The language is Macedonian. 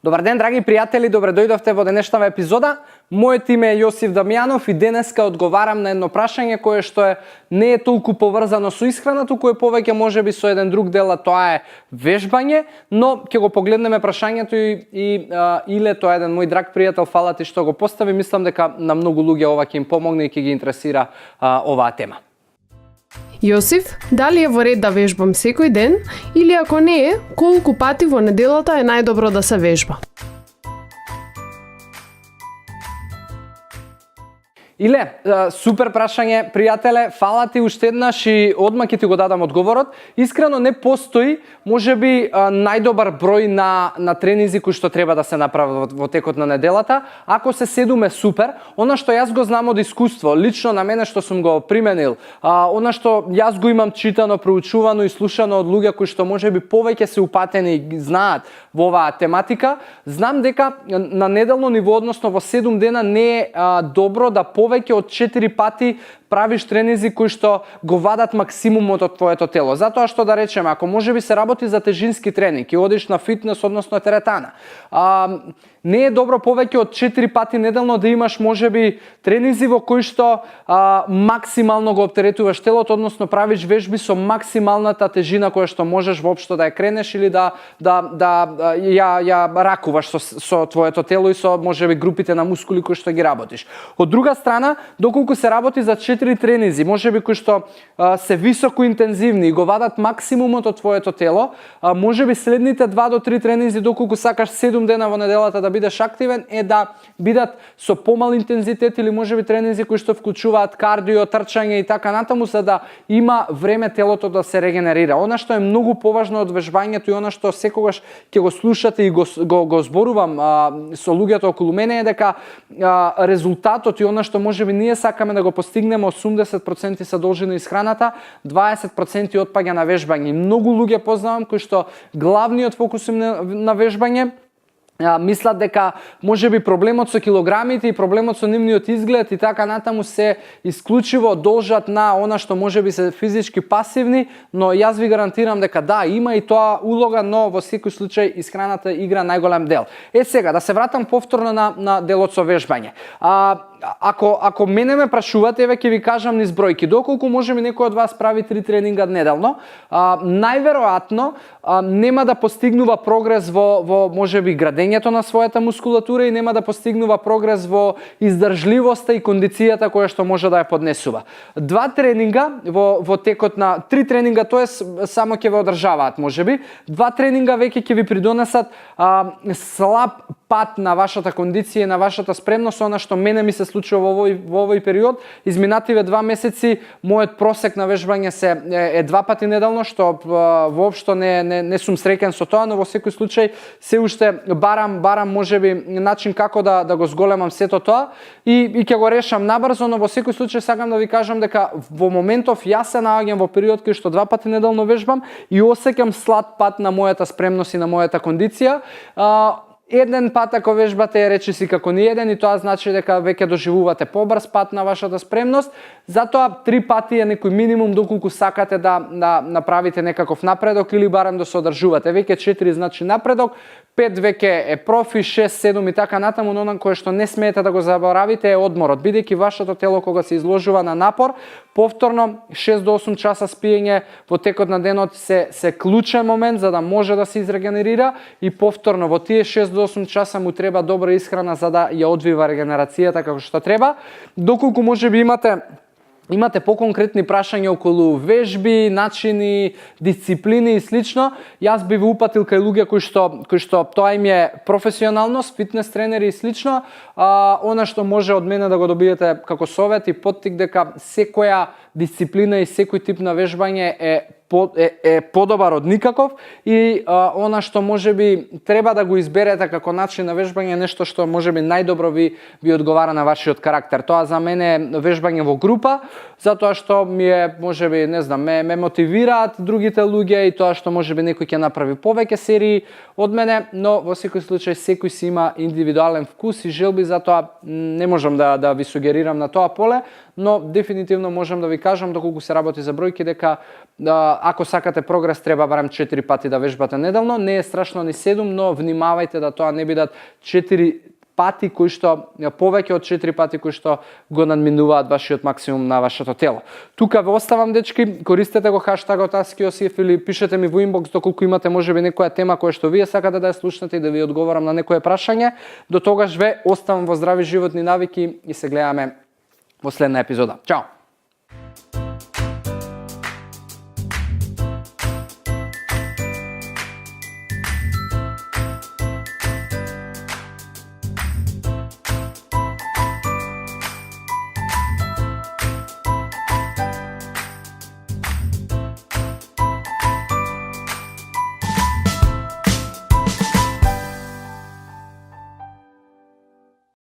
Добар ден, драги пријатели, добре дојдовте во денешната епизода. Моето име е Јосиф Дамјанов и денеска одговарам на едно прашање кое што не е толку поврзано со исхрана, туку е повеќе можеби со еден друг дел, а тоа е вежбање, но ќе го погледнеме прашањето и Иле, тоа е еден мој драг пријател, фала ти што го постави, мислам дека на многу луѓе ова ќе им помогне и ќе ги интересира оваа тема. Јосиф, дали е во ред да вежбам секој ден или ако не е, колку пати во неделата е најдобро да се вежба? Иле, супер прашање, пријателе, фала ти уште еднаш и одма ќе ти го дадам одговорот. Искрено не постои, можеби најдобар број на тренинзи кои што треба да се направат во текот на неделата. Ако се седуме супер, она што јас го знам од искуство, лично на мене што сум го применил, она што јас го имам читано, проучувано и слушано од луѓе кои што можеби повеќе се упатени и знаат во оваа тематика, знам дека на неделно ниво, односно во 7 дена не е добро да повеќе од 4 пати правиш тренинзи кои што го вадат максимумот од твоето тело. Затоа што да речеме, ако можеби се работи за тежински тренинг и одиш на фитнес, односно теретана, не е добро повеќе од 4 пати неделно да имаш можеби тренинзи во кои што максимално го оптеретуваш телото, односно правиш вежби со максималната тежина која што можеш воопшто да ја кренеш или да ја ракуваш со твоето тело и со можеби групите на мускули кои што ги работиш. Од друга страна, доколку се работи за 4 тренинзи, можеби кои што се високо интензивни и го вадат максимумот од твоето тело, можеби следните 2 до 3 тренинзи, доколку сакаш 7 дена во неделата да бидеш активен, е да бидат со помал интензитет или можеби тренинзи кои што вклучуваат кардио, трчање и така натаму, за да има време телото да се регенерира. Она што е многу поважно од вежбањето и она што секогаш ќе го слушате и го зборувам со луѓето околу мене е дека резултатот и она што можеби ние сакаме да го постигнеме, 80% се должи на исхраната, 20% отпаѓа на вежбање. Многу луѓе познавам кои што главниот фокус им на вежбање мислат дека можеби проблемот со килограмите и проблемот со нивниот изглед и така натаму се исклучиво должат на она што можеби се физички пасивни, но јас ви гарантирам дека да, има и тоа улога, но во секој случај исхраната игра најголем дел. Сега, да се вратам повторно на делот со вежбање. Ако мене ме прашувате, еве ќе ви кажам низ бројки, доколку можеби некој од вас прави 3 тренинга неделно, најверојатно нема да постигнува прогрес во можеби градењето на својата мускулатура и нема да постигнува прогрес во издржливоста и кондицијата која што може да ја поднесува. 2 тренинга во текот на 3 тренинга, тоа само ќе ве одржаваат можеби. 2 тренинга веќе ќе ви придонесат слаб пат на вашата кондиција и на вашата спремност, она што мене ми се случува во овој период. Изминативе 2 месеци мојот просек на вежбање е 2 пати неделно, што воопшто не сум среќен со тоа, но во секој случај се уште барам можеби начин како да го зголемам сето тоа и ќе го решам набрзо, но во секој случај сакам да ви кажам дека во моментов јас се наоѓам во период кај што 2 пати неделно вежбам и осеќам слаб пат на мојата спремност и на мојата кондиција. Еден пат ако вежбате речиси како ни еден и тоа значи дека веќе доживувате побрз пат на вашата спремност, затоа 3 пати е некој минимум доколку сакате да направите некаков напредок или барем да се одржувате. Веќе 4 значи напредок, 5 веќе е профи, 6, 7 и така натаму, но кое што не смеете да го заборавите е одморот, бидејќи вашето тело кога се изложува на напор, повторно 6 до 8 часа спиење во текот на денот се клучен момент за да може да се изрегенерира и повторно во тие 6 до 8 часа му треба добра исхрана за да ја одвива регенерацијата како што треба. Доколку можеби имате поконкретни прашања околу вежби, начини, дисциплини и слично, јас би ви упатил кај луѓе кои што тоа им е професионалност, фитнес тренери и слично, она што може од мене да го добиете како совет и поттик дека секоја дисциплина и секој тип на вежбање е подобар од никаков и она што можеби треба да го изберете како начин на вежбање нешто што можеби најдобро ви одговара на вашиот карактер. Тоа за мене е вежбање во група, затоа што можеби, не знам, ме мотивираат другите луѓе и тоа што можеби некој ќе направи повеќе серии од мене, но во секој случај секој си има индивидуален вкус и желби, затоа не можам да ви сугерирам на тоа поле, но дефинитивно можам да ви кажам доколку се работи за бројки дека ако сакате прогрес треба барем 4 пати да вежбате неделно, не е страшно ни 7, но внимавајте да тоа не бидат 4 пати кои што повеќе од 4 пати кои што го надминуваат вашиот максимум на вашето тело. Тука ве оставам дечки, користете го хаштагот #AskYosif или пишете ми во инбокс доколку имате можеби некоја тема која што вие сакате да ја слушнете и да ви одговорам на некое прашање. До тогаш ве оставам во здрави животни навики и се гледаме во следна епизода. Чао!